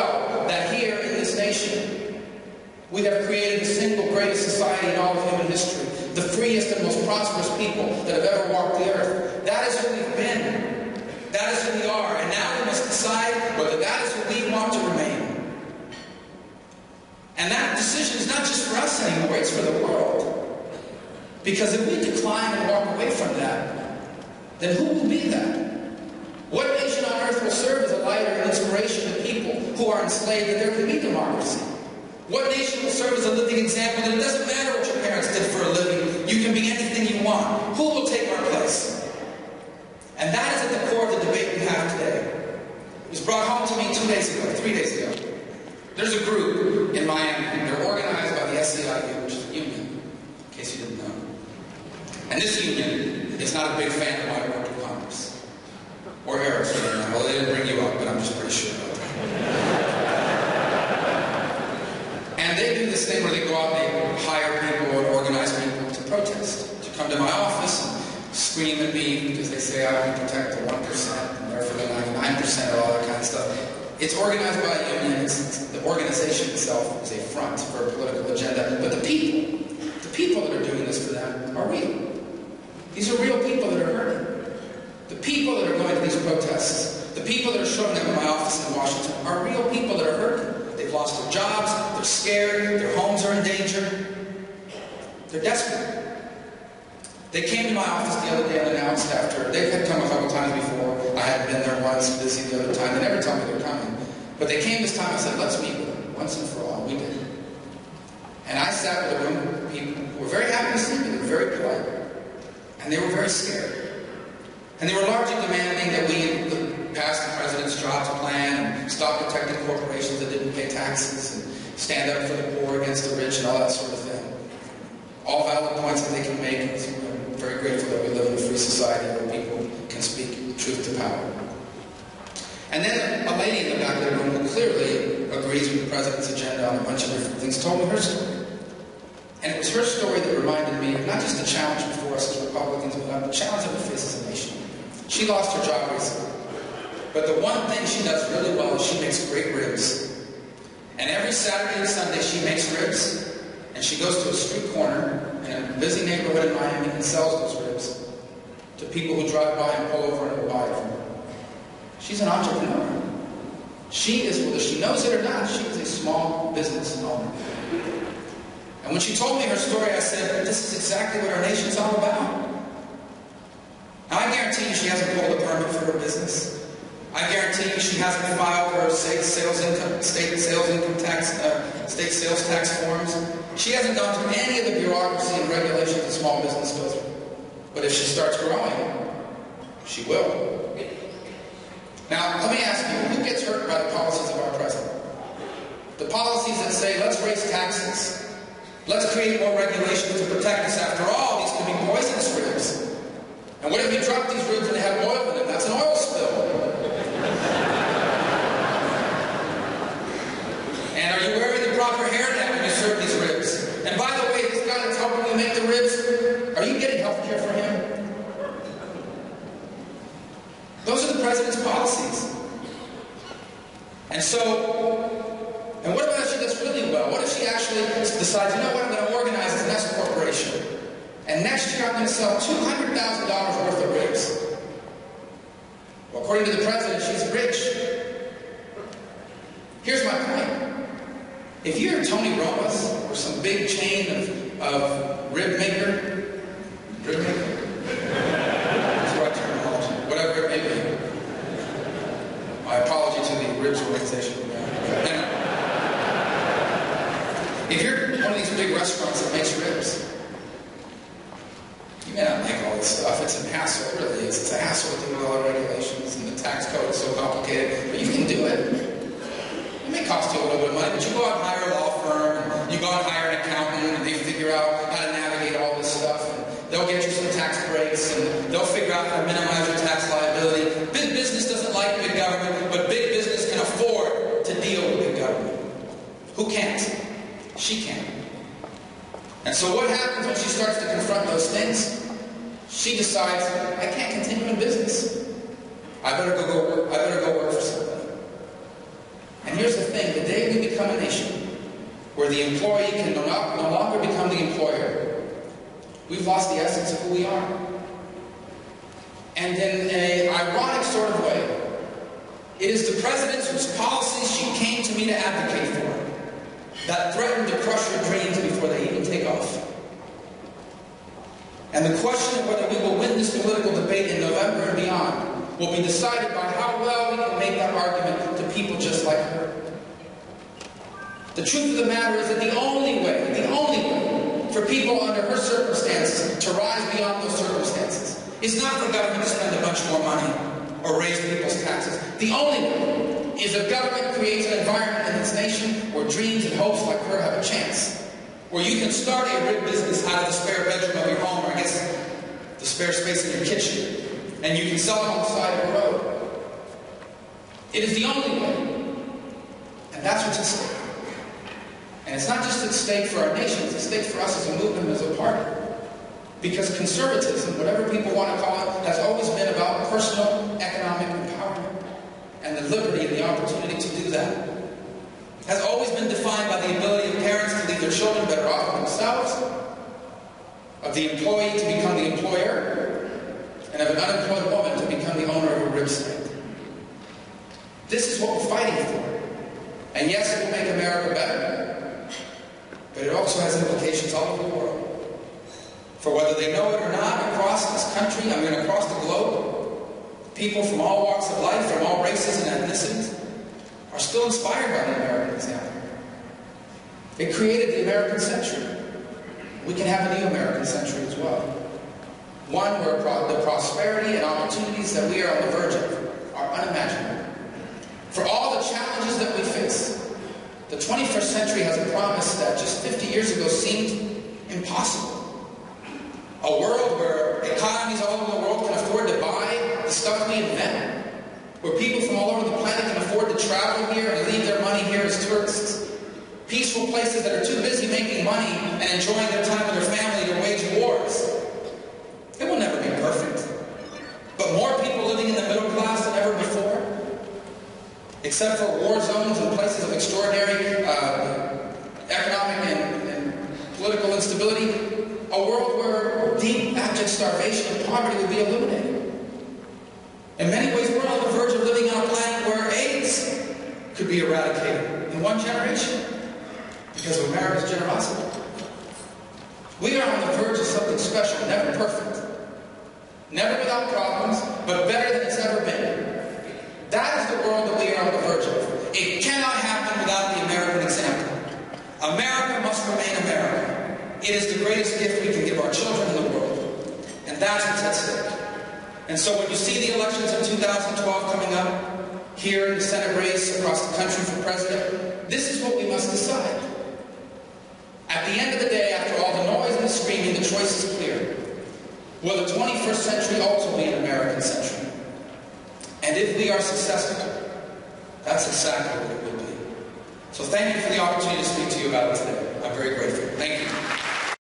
well that here in this nation, we have created the single greatest society in all of human history, the freest and most prosperous people that have ever walked the earth. That is who we've been. That is who we are. And now we must decide whether that is who we want to remain. And that decision is not just for us anymore, it's for the world. Because if we decline and walk away from that, then who will be that? What nation on earth will serve as a light or an inspiration to people who are enslaved that there can be democracy? What nation will serve as a living example that it doesn't matter what your parents did for a living, you can be anything you want? Who will take our place? And that is at the core of the debate we have today. It was brought home to me 3 days ago. There's a group in Miami. They're organized by the SEIU, which is a union, in case you didn't know. And this union is not a big fan of my work in Congress. Or Eric's. Well, they didn't bring you up, but I'm just pretty sure about that. And they do this thing where they go out and they hire people and organize people to protest, to come to my office and scream at me because they say I want to protect the 1% and therefore the 99% and all that kind of stuff. It's organized by a union. The organization itself is a front for a political agenda. But the people that are doing this for them are real. These are real people that are hurting. The people that are going to these protests, the people that are showing up in my office in Washington are real people that are hurting. They've lost their jobs, they're scared, their homes are in danger. They're desperate. They came to my office the other day and announced after, they had come a couple times before, I had been there once, busy the other time, they never told me they were coming. But they came this time and said, let's meet with them, once and for all. We did. And I sat with a room of people who were very happy to see me, they were very polite. And they were very scared. And they were largely demanding that we pass the President's jobs plan and stop protecting corporations that didn't pay taxes and stand up for the poor against the rich and all that sort of thing. All valid points that they can make. I'm very grateful that we live in a free society where people can speak truth to power. And then a lady in the back of the room who clearly agrees with the President's agenda on a bunch of different things told me her story. And it was her story that reminded me of not just the challenge before us as Republicans, but the challenge that we face as a nation. She lost her job recently. But the one thing she does really well is she makes great ribs. And every Saturday and Sunday she makes ribs, and she goes to a street corner in a busy neighborhood in Miami and sells those ribs to people who drive by and pull over and will buy it from her. She's an entrepreneur. She is, whether she knows it or not, she is a small business owner. And when she told me her story, I said, this is exactly what our nation's all about. Now, I guarantee you she hasn't pulled a permit for her business. I guarantee you she hasn't filed her state sales tax forms. She hasn't gone through any of the bureaucracy and regulations that small business goes through. But if she starts growing, she will. Now, let me ask you, who gets hurt by the policies of our president? The policies that say, let's raise taxes. Let's create more regulations to protect us. After all, these could be poisonous ribs. And what if you drop these ribs and they have oil in them? That's an oil spill. And are you wearing the proper hairnet when you serve these ribs? And by the way, this guy that's helping you make the ribs, are you getting health care for him? Those are the president's policies. And so, and what about if she does really well? What if she actually decides, you know what, I'm going to organize this next corporation. And next year I'm going to sell $200,000 worth of ribs. Well, according to the president, she's rich. Here's my point. If you're Tony Roma's or some big chain of rib maker, that's the right terminology, whatever it may be. My apology to the ribs organization. Anyway, if you're one of these big restaurants that makes ribs, you may not make all this stuff. It's a hassle, it really is. It's a hassle to do with all the regulations, and the tax code is so complicated, but you can do it. It may cost you a little bit of money, but you go out and hire a law firm, and you go out and hire an accountant, and they figure out how to navigate all this stuff, and they'll get you some tax breaks, and they'll figure out how to minimize your tax liability. Big business doesn't like big government, but big business can afford to deal with big government. Who can't? She can. And so what happens when she starts to confront those things? She decides, I can't continue in business. I better go work for somebody. And here's the thing, the day we become a nation where the employee can no longer become the employer, we've lost the essence of who we are. And in an ironic sort of way, it is the presidents whose policies she came to me to advocate for that threaten to crush her dreams before they even take off. And the question of whether we will win this political debate in November and beyond will be decided by how well we can make that argument to people just like her. The truth of the matter is that the only way for people under her circumstances to rise beyond those circumstances is not for government to spend a bunch more money or raise people's taxes. The only way is if government creates an environment in this nation where dreams and hopes like her have a chance. Where you can start a rib business out of the spare bedroom of your home, or I guess the spare space in your kitchen, and you can sell it on the side of the road. It is the only way. And that's what's at stake. And it's not just at stake for our nation, it's at stake for us as a movement, as a party. Because conservatism, whatever people want to call it, has always been about personal economic empowerment and the liberty and the opportunity to do that. Has always been defined by the ability of parents to leave their children better off than themselves, of the employee to become the employer, and of an unemployed woman to become the owner of a rib stand. This is what we're fighting for. And yes, it will make America better, but it also has implications all over the world. For whether they know it or not, across this country, across the globe, people from all walks of life, from all races and ethnicities, are still inspired by the American example. It created the American century. We can have a new American century as well. One where the prosperity and opportunities that we are on the verge of are unimaginable. For all the challenges that we face, the 21st century has a promise that just 50 years ago seemed impossible. A world where economies all over the world can afford to buy the stuff we invent. Where people from all over the planet can afford to travel here and leave their money here as tourists. Peaceful places that are too busy making money and enjoying their time with their family to wage wars. It will never be perfect. But more people living in the middle class than ever before. Except for war zones and places of extraordinary economic and political instability. A world where deep, abject starvation and poverty would be eliminated. In many ways, we're on the verge of living on a planet where AIDS could be eradicated in one generation because of America's generosity. We are on the verge of something special, never perfect, never without problems, but better than it's ever been. That is the world that we are on the verge of. It cannot happen without the American example. America must remain America. It is the greatest gift we can give our children in the world. And that's what's at stake. And so when you see the elections in 2012 coming up, here in the Senate race, across the country for president, this is what we must decide. At the end of the day, after all the noise and the screaming, the choice is clear. Will the 21st century also be an American century? And if we are successful, that's exactly what it will be. So thank you for the opportunity to speak to you about it today. I'm very grateful. Thank you.